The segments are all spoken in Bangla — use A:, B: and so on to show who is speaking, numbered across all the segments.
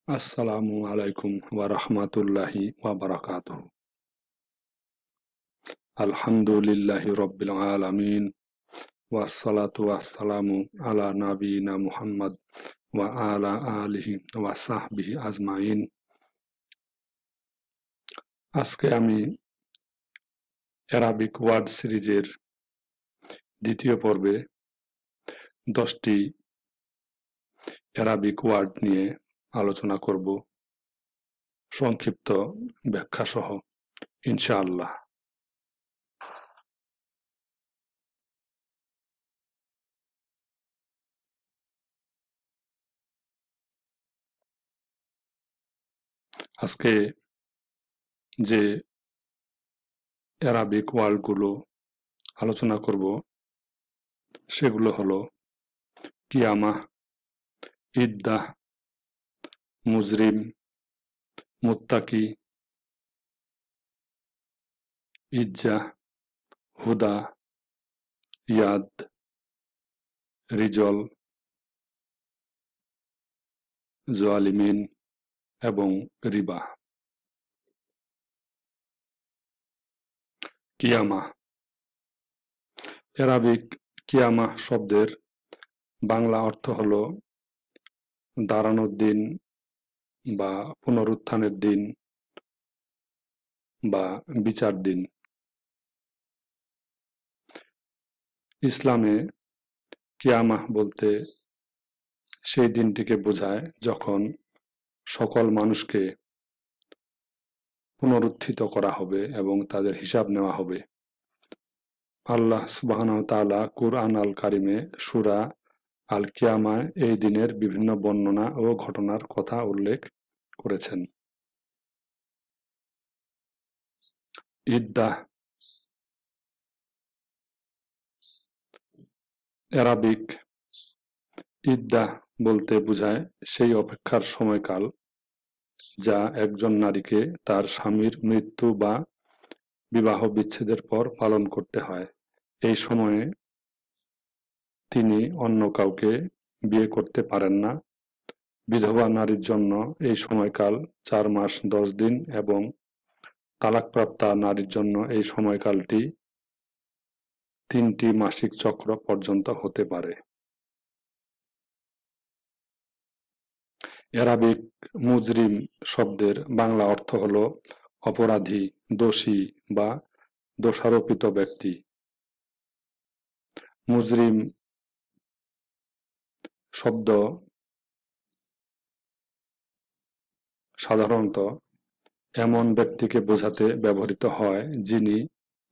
A: আসসালামু আলাইকুম ওয়া রাহমাতুল্লাহি ওয়া বারাকাতুহু। আলহামদুলিল্লাহি রাব্বিল আলামিন ওয়াসসালাতু ওয়াসসালামু আলা নাবিয়িনা মুহাম্মদ ওয়া আলা আলিহি ওয়া সাহবিহি আজমাইন। আজকে আমি অ্যারাবিক ওয়ার্ড সিরিজের দ্বিতীয় পর্বে 10টি অ্যারাবিক ওয়ার্ড নিয়ে আলোচনা করব, সংক্ষিপ্ত ব্যাখ্যা সহ ইনশাআল্লাহ। আজকে যে অ্যারাবিক ওয়ার্ডগুলো আলোচনা করব সেগুলো হলো কিয়ামাহ, ইদ্দাহ, মুজরিম, মুত্তাকি, ইজ্জাহ, হুদা, ইয়াদ, রিজল, জালিমিন এবং রিবা। কিয়ামাহ। অ্যারাবিক কিয়ামাহ শব্দের বাংলা অর্থ হল দাঁড়ানোর দিন বা পুনরুত্থানের দিন বা বিচার দিন। ইসলামে কিয়ামাহ বলতে সেই দিনটিকে বোঝায় যখন সকল মানুষকে পুনরুত্থিত করা হবে এবং তাদের হিসাব নেওয়া হবে। আল্লাহ সুবহানাহু ওয়া তাআলা কুরআন আল কারিমে সূরা আল কিয়ামায় এই দিনের বিভিন্ন বর্ণনা ও ঘটনার কথা উল্লেখ করেছেন। ইদ্দাহ। অ্যারাবিক ইদ্দাহ বলতে বোঝায় সেই অপেক্ষার সময়কাল যা একজন নারীকে তার স্বামীর মৃত্যু বা বিবাহ বিচ্ছেদের পর পালন করতে হয়। এই সময়ে তিনি অন্য কাউকে বিয়ে করতে পারেন না। বিধবা নারীর জন্য এই সময়কাল 4 মাস 10 দিন এবং তালাকপ্রাপ্তা নারীর জন্য এই সময়কালটি 3টি মাসিক চক্র পর্যন্ত হতে পারে। অ্যারাবিক মুজরিম শব্দের বাংলা অর্থ হল অপরাধী, দোষী বা দোষারোপিত ব্যক্তি। মুজরিম শব্দ সাধারণত এমন ব্যক্তিকে বোঝাতে ব্যবহৃত হয় যিনি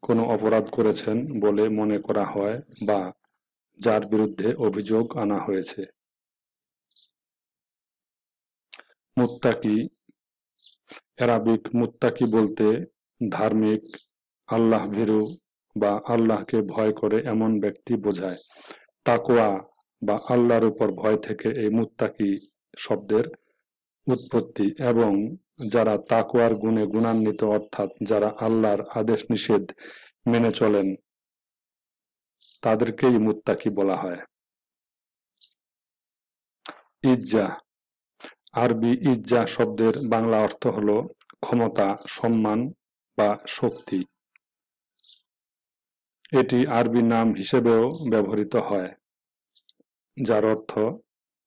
A: কোনো অপরাধ করেছেন বলে মনে করা হয় বা যার বিরুদ্ধে অভিযোগ আনা হয়েছে। মুত্তাকি। অ্যারাবিক মুত্তাকি বলতে ধার্মিক, আল্লাহভীরু বা আল্লাহকে ভয় করে এমন ব্যক্তি বোঝায়। তাকওয়া বা আল্লাহর উপর ভয় থেকে এই মুত্তাকি শব্দের উৎপত্তি এবং যারা তাকওয়ার গুণে গুণান্বিত অর্থাৎ যারা আল্লাহর আদেশ নিষেধ মেনে চলেন তাদেরকেই মুত্তাকি বলা হয়। ইজ্জাহ। আরবি ইজ্জাহ শব্দের বাংলা অর্থ হল ক্ষমতা, সম্মান বা শক্তি। এটি আরবি নাম হিসেবেও ব্যবহৃত হয় যার অর্থ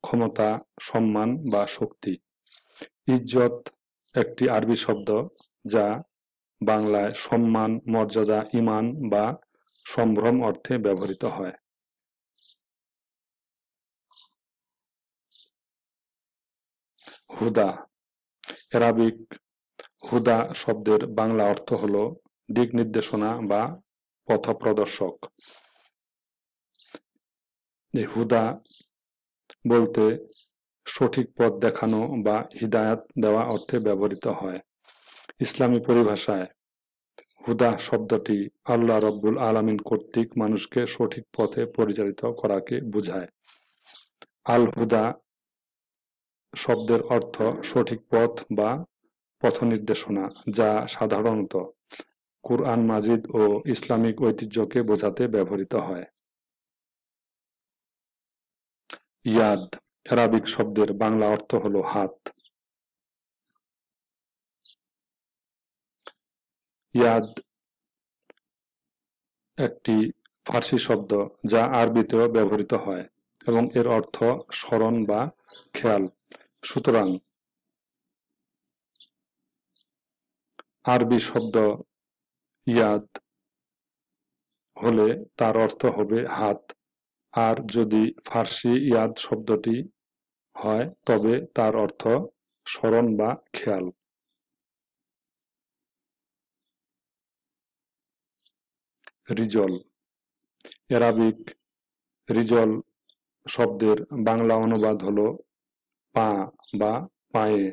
A: ক্ষমতা, সম্মান বা শক্তি। ইজ্জত একটি আরবি শব্দ যা বাংলায় সম্মান, মর্যাদা, ঈমান বা সম্ভ্রম অর্থে ব্যবহৃত হয়। হুদা। অ্যারাবিক হুদা শব্দের বাংলা অর্থ হল দিক নির্দেশনা বা পথপ্রদর্শক। এই হুদা বলতে সঠিক পথ দেখানো বা হিদায়াত দেওয়া অর্থে ব্যবহৃত হয়। ইসলামী পরিভাষায় হুদা শব্দটি আল্লাহ রব্বুল আলামিন কর্তৃক মানুষকে সঠিক পথে পরিচালিত করাকে বোঝায়। আল হুদা শব্দের অর্থ সঠিক পথ বা পথনির্দেশনা, যা সাধারণত কুরআন মাজিদ ও ইসলামিক ঐতিহ্যকে বোঝাতে ব্যবহৃত হয়। ইয়াদ। অ্যারাবিক শব্দের বাংলা অর্থ হল হাত। ইয়াদ একটি ফার্সি শব্দ যা আরবিতেও ব্যবহৃত হয় এবং এর অর্থ স্মরণ বা খেয়াল। সুতরাং আরবি শব্দ ইয়াদ হলে তার অর্থ হবে হাত, আর যদি ফার্সি ইয়াদ শব্দটি হয় তবে তার অর্থ স্মরণ বা খেয়াল। রিজল। অ্যারাবিক রিজল শব্দের বাংলা অনুবাদ হল পা বা পায়ে।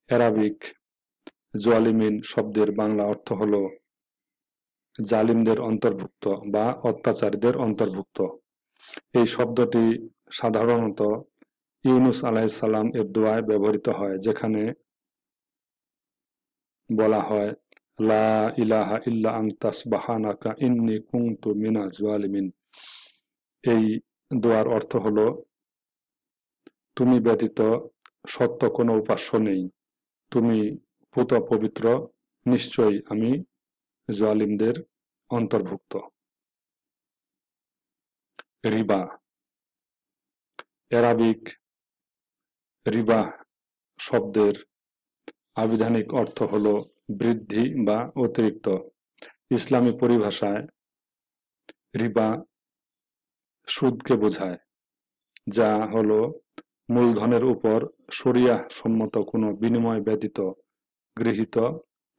A: অ্যারাবিক জালিমিন শব্দের বাংলা অর্থ হল জালিমদের অন্তর্ভুক্ত বা অত্যাচারীদের অন্তর্ভুক্ত। এই শব্দটি সাধারণত ইউনুস আলাইহিস সালাম এর দোয়ায় ব্যবহৃত হয়, যেখানে বলা হয় লা ইলাহা ইল্লা আনতা সুবহানাকা ইন্নী কুনতু মিনাজ জালিমিন। এই দোয়ার অর্থ হল তুমি ব্যতীত সত্য কোনো উপাস্য নেই, তুমি পুত পবিত্র, নিশ্চয়ই আমি জালিমদের অন্তর্ভুক্ত। রিবা। অ্যারাবিক রিবা শব্দের আবিধানিক অর্থ হল বৃদ্ধি বা অতিরিক্ত। ইসলামী পরিভাষায় রিবা সুদকে বোঝায়, যা হল মূলধনের উপর শরিয়াহ সম্মত কোনো বিনিময় ব্যতীত গৃহীত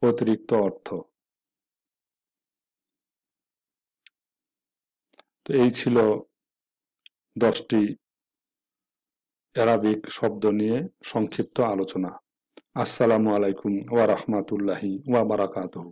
A: অতিরিক্ত অর্থ। তো এই ছিল 10টি অ্যারাবিক শব্দ নিয়ে সংক্ষিপ্ত আলোচনা। আসসালামু আলাইকুম ওয়া রাহমাতুল্লাহি ওয়া বারাকাতুহু।